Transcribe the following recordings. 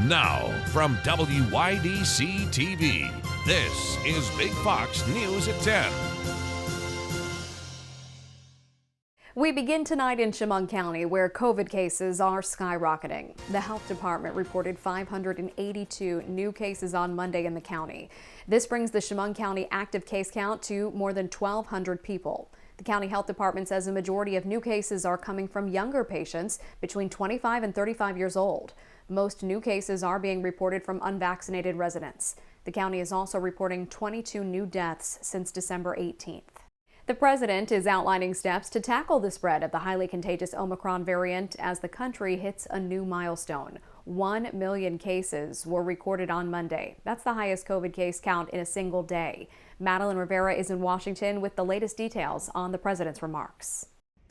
Now, from WYDC TV, this is Big Fox News at 10. We begin tonight in Chemung County, where COVID cases are skyrocketing. The health department reported 582 new cases on Monday in the county. This brings the Chemung County active case count to more than 1,200 people. The county health department says a majority of new cases are coming from younger patients between 25 and 35 years old. Most new cases are being reported from unvaccinated residents. The county is also reporting 22 new deaths since December 18th. The president is outlining steps to tackle the spread of the highly contagious Omicron variant as the country hits a new milestone. 1 million cases were recorded on Monday. That's the highest COVID case count in a single day. Madeline Rivera is in Washington with the latest details on the president's remarks.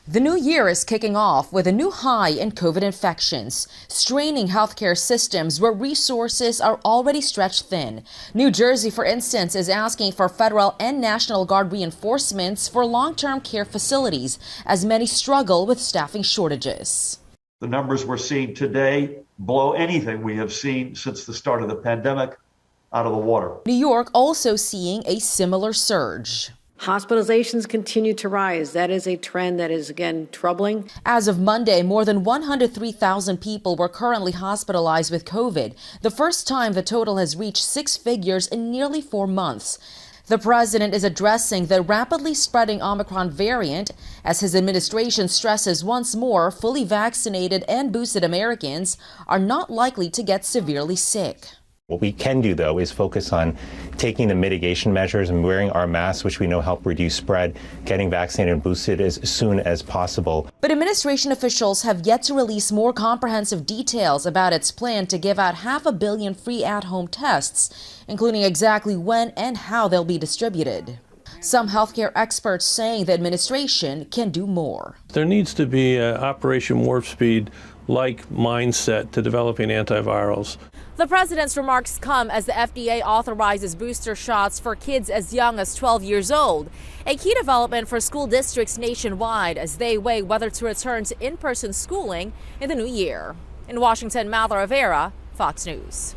The new year is kicking off with a new high in COVID infections, straining healthcare systems where resources are already stretched thin. New Jersey, for instance, is asking for federal and National Guard reinforcements for long-term care facilities as many struggle with staffing shortages. The numbers we're seeing today blow anything we have seen since the start of the pandemic out of the water. New York also seeing a similar surge. Hospitalizations continue to rise. That is a trend that is, again, troubling. As of Monday, more than 103,000 people were currently hospitalized with COVID, the first time the total has reached six figures in nearly 4 months. The president is addressing the rapidly spreading Omicron variant as his administration stresses once more fully vaccinated and boosted Americans are not likely to get severely sick. What we can do, though, is focus on taking the mitigation measures and wearing our masks, which we know help reduce spread, getting vaccinated and boosted as soon as possible. But administration officials have yet to release more comprehensive details about its plan to give out 500 million free at-home tests, including exactly when and how they'll be distributed. Some healthcare experts saying the administration can do more. There needs to be an Operation Warp Speed-like mindset to developing antivirals. The president's remarks come as the FDA authorizes booster shots for kids as young as 12 years old, a key development for school districts nationwide as they weigh whether to return to in-person schooling in the new year. In Washington, Madeline Rivera, Fox News.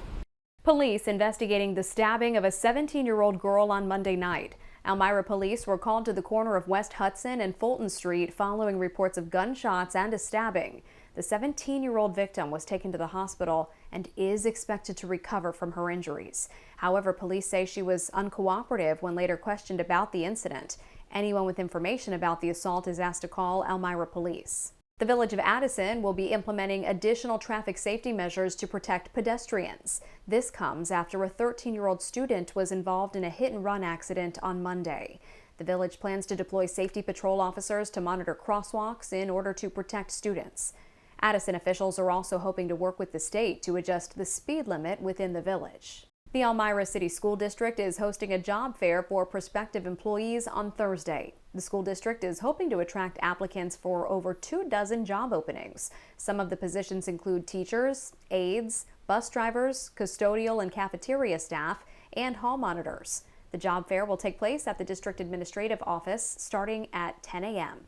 Police investigating the stabbing of a 17-year-old girl on Monday night. Elmira police were called to the corner of West Hudson and Fulton Street following reports of gunshots and a stabbing. The 17-year-old victim was taken to the hospital and is expected to recover from her injuries. However, police say she was uncooperative when later questioned about the incident. Anyone with information about the assault is asked to call Elmira police. The village of Addison will be implementing additional traffic safety measures to protect pedestrians. This comes after a 13-year-old student was involved in a hit-and-run accident on Monday. The village plans to deploy safety patrol officers to monitor crosswalks in order to protect students. Addison officials are also hoping to work with the state to adjust the speed limit within the village. The Elmira City School District is hosting a job fair for prospective employees on Thursday. The school district is hoping to attract applicants for over 24 job openings. Some of the positions include teachers, aides, bus drivers, custodial and cafeteria staff, and hall monitors. The job fair will take place at the district administrative office starting at 10 a.m.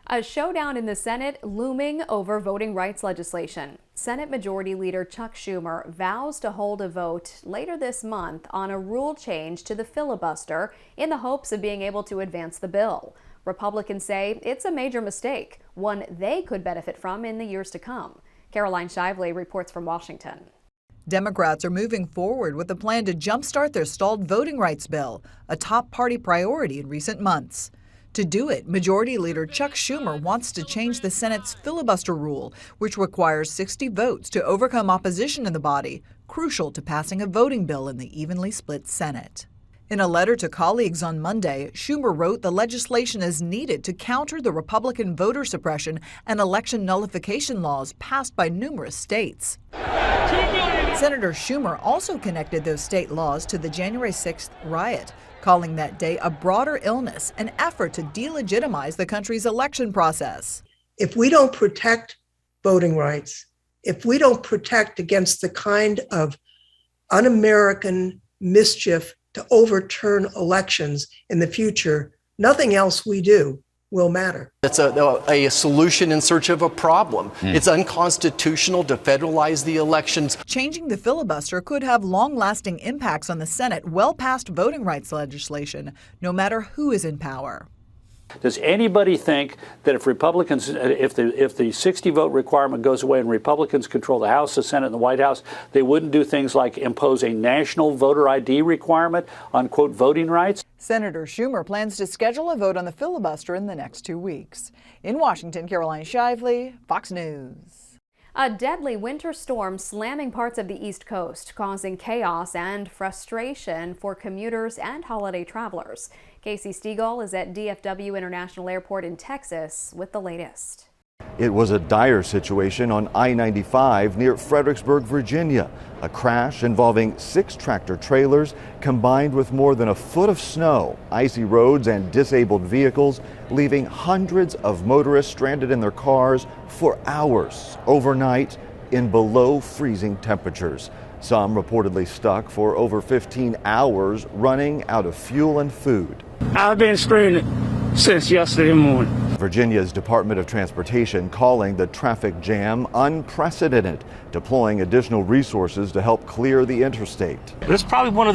A showdown in the Senate looming over voting rights legislation. Senate Majority Leader Chuck Schumer vows to hold a vote later this month on a rule change to the filibuster in the hopes of being able to advance the bill. Republicans say it's a major mistake, one they could benefit from in the years to come. Caroline Shively reports from Washington. Democrats are moving forward with a plan to jumpstart their stalled voting rights bill, a top party priority in recent months. To do it, Majority Leader Chuck Schumer wants to change the Senate's filibuster rule, which requires 60 votes to overcome opposition in the body, crucial to passing a voting bill in the evenly split Senate. In a letter to colleagues on Monday, Schumer wrote the legislation is needed to counter the Republican voter suppression and election nullification laws passed by numerous states. Senator Schumer also connected those state laws to the January 6th riot, calling that day a broader illness, an effort to delegitimize the country's election process. If we don't protect voting rights, if we don't protect against the kind of un-American mischief to overturn elections in the future, nothing else we do will matter. It's a solution in search of a problem. It's unconstitutional to federalize the elections. Changing the filibuster could have long-lasting impacts on the Senate well past voting rights legislation, no matter who is in power. Does anybody think that if Republicans, if the 60 vote requirement goes away and Republicans control the House, the Senate, and the White House, they wouldn't do things like impose a national voter ID requirement on, quote, voting rights? Senator Schumer plans to schedule a vote on the filibuster in the next 2 weeks. In Washington, Caroline Shively, Fox News. A deadly winter storm slamming parts of the East Coast, causing chaos and frustration for commuters and holiday travelers. Casey Stegall is at DFW International Airport in Texas with the latest. It was a dire situation on I-95 near Fredericksburg, Virginia. A crash involving 6 tractor trailers combined with more than a foot of snow, icy roads and disabled vehicles, leaving hundreds of motorists stranded in their cars for hours overnight in below freezing temperatures. Some reportedly stuck for over 15 hours running out of fuel and food. I've been stranded since yesterday morning. Virginia's Department of Transportation calling the traffic jam unprecedented, deploying additional resources to help clear the interstate. It's probably one of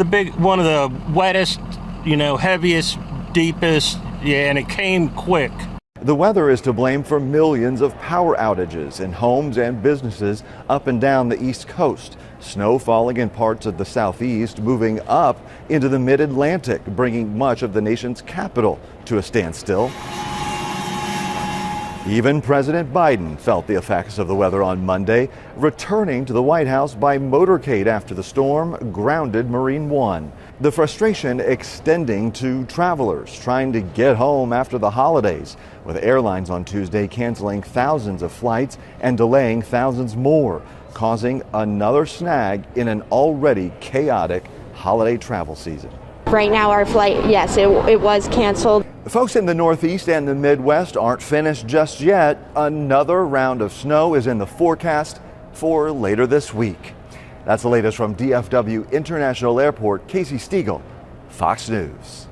the wettest, heaviest, deepest, and it came quick. The weather is to blame for millions of power outages in homes and businesses up and down the East Coast. Snow falling in parts of the southeast, moving up into the mid-Atlantic, bringing much of the nation's capital to a standstill. Even President Biden felt the effects of the weather on Monday, returning to the White House by motorcade after the storm grounded Marine One. The frustration extending to travelers trying to get home after the holidays, with airlines on Tuesday canceling thousands of flights and delaying thousands more, causing another snag in an already chaotic holiday travel season. Right now our flight, yes, it was canceled. Folks in the Northeast and the Midwest aren't finished just yet. Another round of snow is in the forecast for later this week. That's the latest from DFW International Airport. Casey Stegall, Fox News.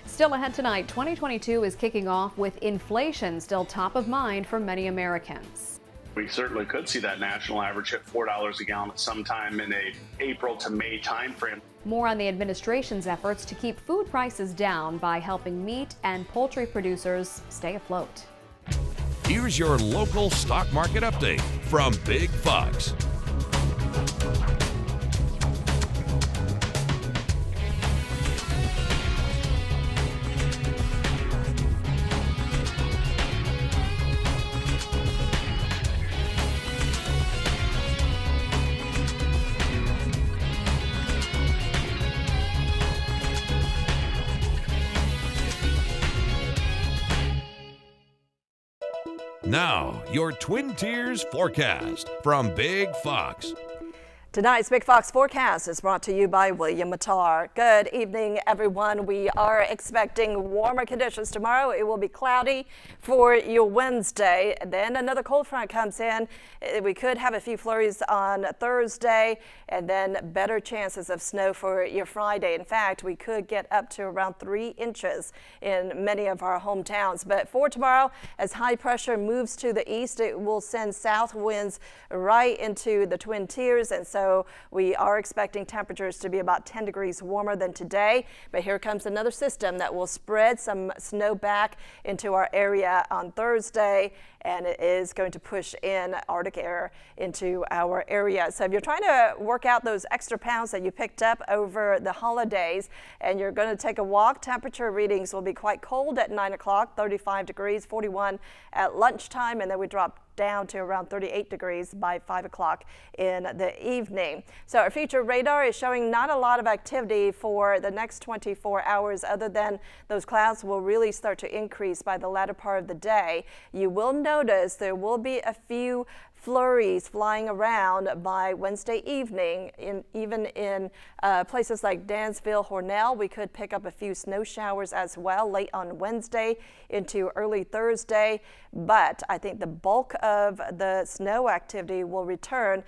Still ahead tonight, 2022 is kicking off with inflation still top of mind for many Americans. We certainly could see that national average hit $4 a gallon sometime in a April to May timeframe. More on the administration's efforts to keep food prices down by helping meat and poultry producers stay afloat. Here's your local stock market update from Big Fox. Now, your Twin Tiers forecast from Big Fox. Tonight's Big Fox forecast is brought to you by William Mattar. Good evening, everyone. We are expecting warmer conditions tomorrow. It will be cloudy for your Wednesday. Then another cold front comes in. We could have a few flurries on Thursday and then better chances of snow for your Friday. In fact, we could get up to around 3 inches in many of our hometowns. But for tomorrow, as high pressure moves to the east, it will send south winds right into the Twin Tiers, and so we are expecting temperatures to be about 10 degrees warmer than today. But here comes another system that will spread some snow back into our area on Thursday, and it is going to push in Arctic air into our area. So if you're trying to work out those extra pounds that you picked up over the holidays and you're going to take a walk, temperature readings will be quite cold at 9 o'clock, 35 degrees, 41 at lunchtime, and then we drop down to around 38 degrees by 5 o'clock in the evening. So our future radar is showing not a lot of activity for the next 24 hours, other than those clouds will really start to increase by the latter part of the day. You will notice there will be a few flurries flying around by Wednesday evening. Even in places like Dansville, Hornell, we could pick up a few snow showers as well late on Wednesday into early Thursday. But I think the bulk of the snow activity will return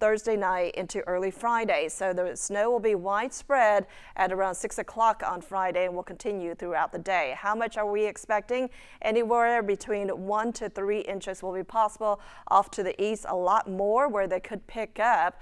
Thursday night into early Friday. So the snow will be widespread at around 6 o'clock on Friday and will continue throughout the day. How much are we expecting? Anywhere between 1 to 3 inches will be possible. Off to the east, a lot more where they could pick up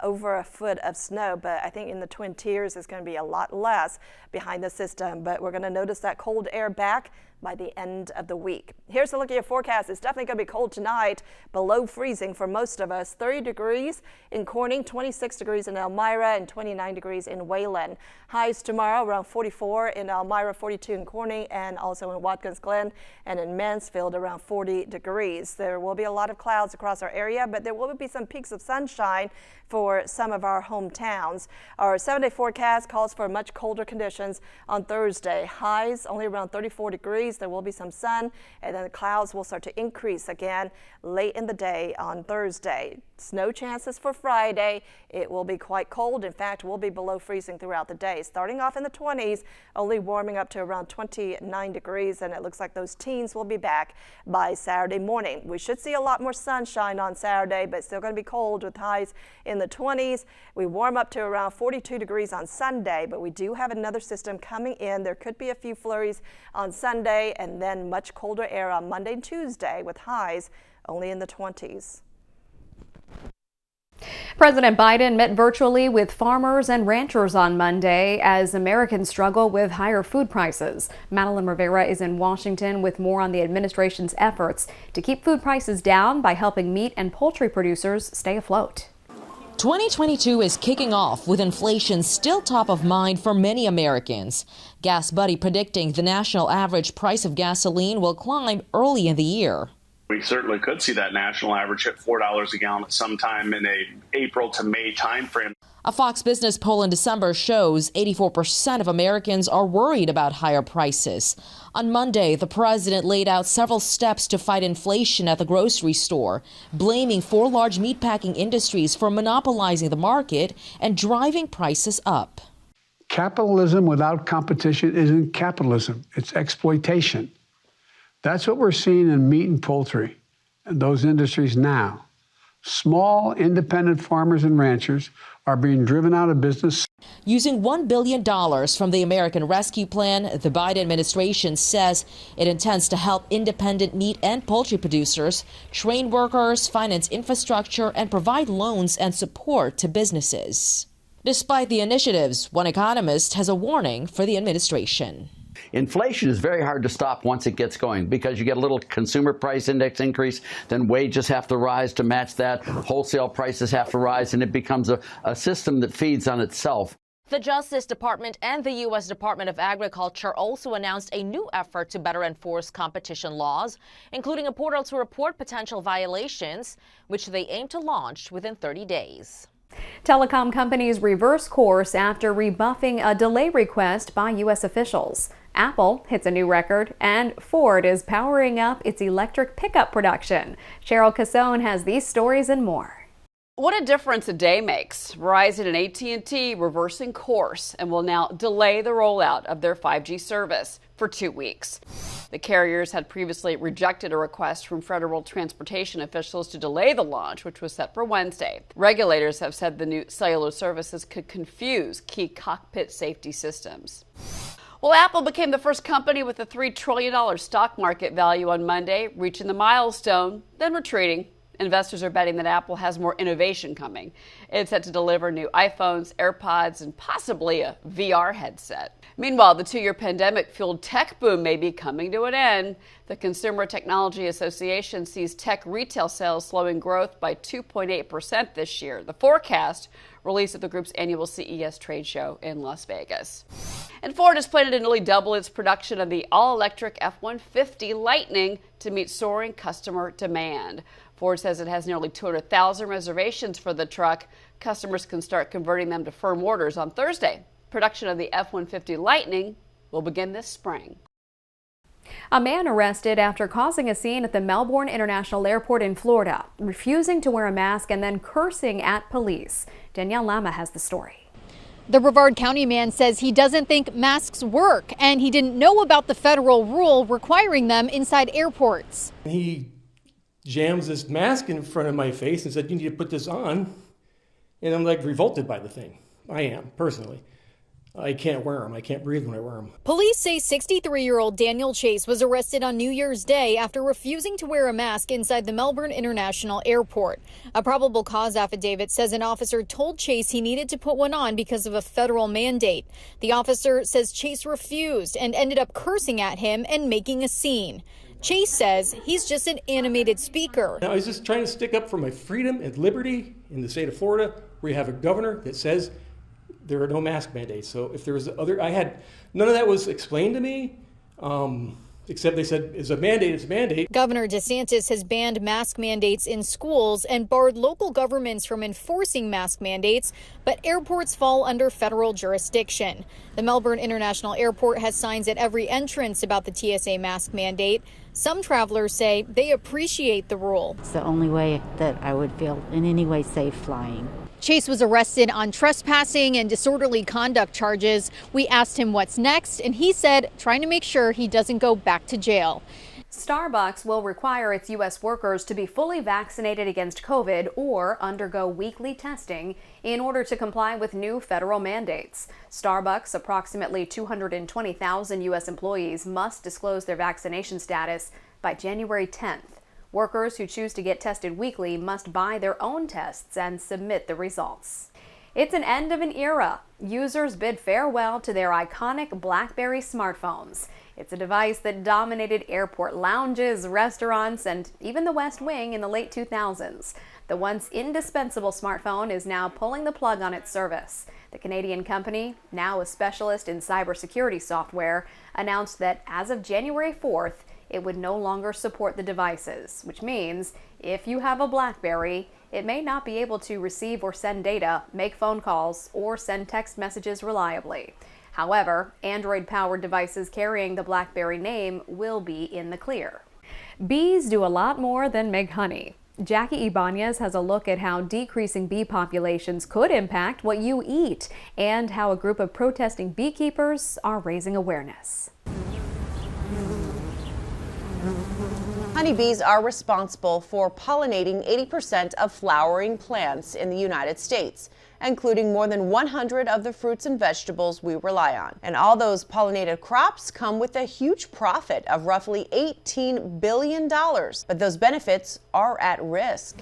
over a foot of snow. But I think in the Twin Tiers, it's going to be a lot less behind the system. But we're going to notice that cold air back by the end of the week. Here's a look at your forecast. It's definitely going to be cold tonight, below freezing for most of us. 30 degrees in Corning, 26 degrees in Elmira, and 29 degrees in Wayland. Highs tomorrow around 44 in Elmira, 42 in Corning, and also in Watkins Glen and in Mansfield around 40 degrees. There will be a lot of clouds across our area, but there will be some peaks of sunshine for some of our hometowns. Our 7-day forecast calls for much colder conditions on Thursday. Highs only around 34 degrees. There will be some sun, and then the clouds will start to increase again late in the day on Thursday. Snow chances for Friday. It will be quite cold. In fact, we'll be below freezing throughout the day. Starting off in the 20s, only warming up to around 29 degrees, and it looks like those teens will be back by Saturday morning. We should see a lot more sunshine on Saturday, but still going to be cold with highs in the 20s. We warm up to around 42 degrees on Sunday, but we do have another system coming in. There could be a few flurries on Sunday, and then much colder air on Monday and Tuesday with highs only in the 20s. President Biden met virtually with farmers and ranchers on Monday as Americans struggle with higher food prices. Madeline Rivera is in Washington with more on the administration's efforts to keep food prices down by helping meat and poultry producers stay afloat. 2022 is kicking off with inflation still top of mind for many Americans. Gas Buddy predicting the national average price of gasoline will climb early in the year. We certainly could see that national average hit $4 a gallon at some time in a April to May timeframe. A Fox Business poll in December shows 84% of Americans are worried about higher prices. On Monday, the president laid out several steps to fight inflation at the grocery store, blaming 4 large meatpacking industries for monopolizing the market and driving prices up. Capitalism without competition isn't capitalism, it's exploitation. That's what we're seeing in meat and poultry and those industries now. Small, independent farmers and ranchers are being driven out of business. Using $1 billion from the American Rescue Plan, the Biden administration says it intends to help independent meat and poultry producers, train workers, finance infrastructure, and provide loans and support to businesses. Despite the initiatives, one economist has a warning for the administration. Inflation is very hard to stop once it gets going because you get a little consumer price index increase, then wages have to rise to match that, wholesale prices have to rise, and it becomes a system that feeds on itself. The Justice Department and the U.S. Department of Agriculture also announced a new effort to better enforce competition laws, including a portal to report potential violations, which they aim to launch within 30 days. Telecom companies reverse course after rebuffing a delay request by U.S. officials. Apple hits a new record, and Ford is powering up its electric pickup production. Cheryl Casone has these stories and more. What a difference a day makes. Verizon and AT&T reversing course and will now delay the rollout of their 5G service for 2 weeks. The carriers had previously rejected a request from federal transportation officials to delay the launch, which was set for Wednesday. Regulators have said the new cellular services could confuse key cockpit safety systems. Well, Apple became the first company with a $3 trillion stock market value on Monday, reaching the milestone, then retreating. Investors are betting that Apple has more innovation coming. It's set to deliver new iPhones, AirPods, and possibly a VR headset. Meanwhile, the 2-year pandemic-fueled tech boom may be coming to an end. The Consumer Technology Association sees tech retail sales slowing growth by 2.8% this year. The forecast released at the group's annual CES trade show in Las Vegas. And Ford is planning to nearly double its production of the all-electric F-150 Lightning to meet soaring customer demand. Ford says it has nearly 200,000 reservations for the truck. Customers can start converting them to firm orders on Thursday. Production of the F-150 Lightning will begin this spring. A man arrested after causing a scene at the Melbourne International Airport in Florida, refusing to wear a mask and then cursing at police. Danielle Lama has the story. The Brevard County man says he doesn't think masks work and he didn't know about the federal rule requiring them inside airports. He jams this mask in front of my face and said, "You need to put this on." And I'm like revolted by the thing. I am, personally. I can't wear them. I can't breathe when I wear them. Police say 63-year-old Daniel Chase was arrested on New Year's Day after refusing to wear a mask inside the Melbourne International Airport. A probable cause affidavit says an officer told Chase he needed to put one on because of a federal mandate. The officer says Chase refused and ended up cursing at him and making a scene. Chase says he's just an animated speaker. I was just trying to stick up for my freedom and liberty in the state of Florida, where you have a governor that says there are no mask mandates. So if there was none of that was explained to me, except they said it's a mandate, it's a mandate. Governor DeSantis has banned mask mandates in schools and barred local governments from enforcing mask mandates, but airports fall under federal jurisdiction. The Melbourne International Airport has signs at every entrance about the TSA mask mandate. Some travelers say they appreciate the rule. It's the only way that I would feel in any way safe flying. Chase was arrested on trespassing and disorderly conduct charges. We asked him what's next, and he said trying to make sure he doesn't go back to jail. Starbucks will require its U.S. workers to be fully vaccinated against COVID or undergo weekly testing in order to comply with new federal mandates. Starbucks' approximately 220,000 U.S. employees must disclose their vaccination status by January 10th. Workers who choose to get tested weekly must buy their own tests and submit the results. It's an end of an era. Users bid farewell to their iconic BlackBerry smartphones. It's a device that dominated airport lounges, restaurants, and even the West Wing in the late 2000s. The once indispensable smartphone is now pulling the plug on its service. The Canadian company, now a specialist in cybersecurity software, announced that as of January 4th, it would no longer support the devices, which means if you have a BlackBerry, it may not be able to receive or send data, make phone calls, or send text messages reliably. However, Android-powered devices carrying the BlackBerry name will be in the clear. Bees do a lot more than make honey. Jackie Ibanez has a look at how decreasing bee populations could impact what you eat and how a group of protesting beekeepers are raising awareness. Honeybees are responsible for pollinating 80% of flowering plants in the United States, including more than 100 of the fruits and vegetables we rely on. And all those pollinated crops come with a huge profit of roughly $18 billion, but those benefits are at risk.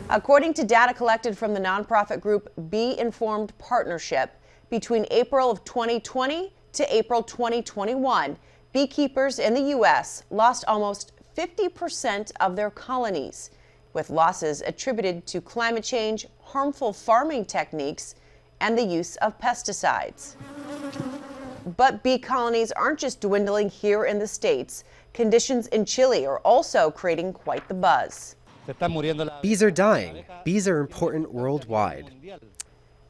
According to data collected from the nonprofit group Bee Informed Partnership, between April of 2020 to April 2021, beekeepers in the U.S. lost almost 50% of their colonies, with losses attributed to climate change, harmful farming techniques, and the use of pesticides. But bee colonies aren't just dwindling here in the States. Conditions in Chile are also creating quite the buzz. Bees are dying. Bees are important worldwide.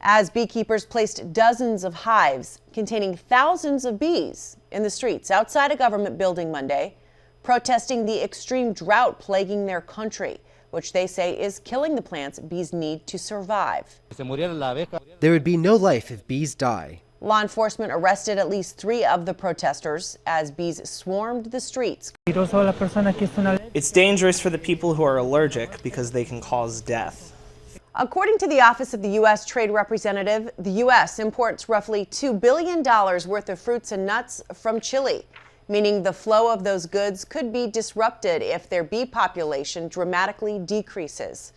As beekeepers placed dozens of hives containing thousands of bees in the streets outside a government building Monday, protesting the extreme drought plaguing their country, which they say is killing the plants bees need to survive. There would be no life if bees die. Law enforcement arrested at least 3 of the protesters as bees swarmed the streets. It's dangerous for the people who are allergic because they can cause death. According to the Office of the U.S. Trade Representative, the U.S. imports roughly $2 billion worth of fruits and nuts from Chile, meaning the flow of those goods could be disrupted if their bee population dramatically decreases.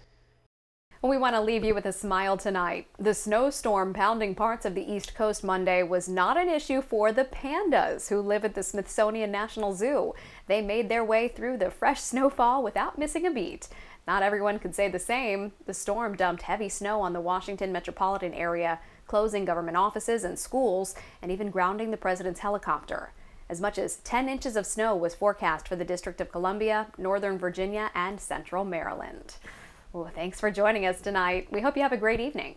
We want to leave you with a smile tonight. The snowstorm pounding parts of the East Coast Monday was not an issue for the pandas who live at the Smithsonian National Zoo. They made their way through the fresh snowfall without missing a beat. Not everyone could say the same. The storm dumped heavy snow on the Washington metropolitan area, closing government offices and schools, and even grounding the president's helicopter. As much as 10 inches of snow was forecast for the District of Columbia, Northern Virginia, and Central Maryland. Well, thanks for joining us tonight. We hope you have a great evening.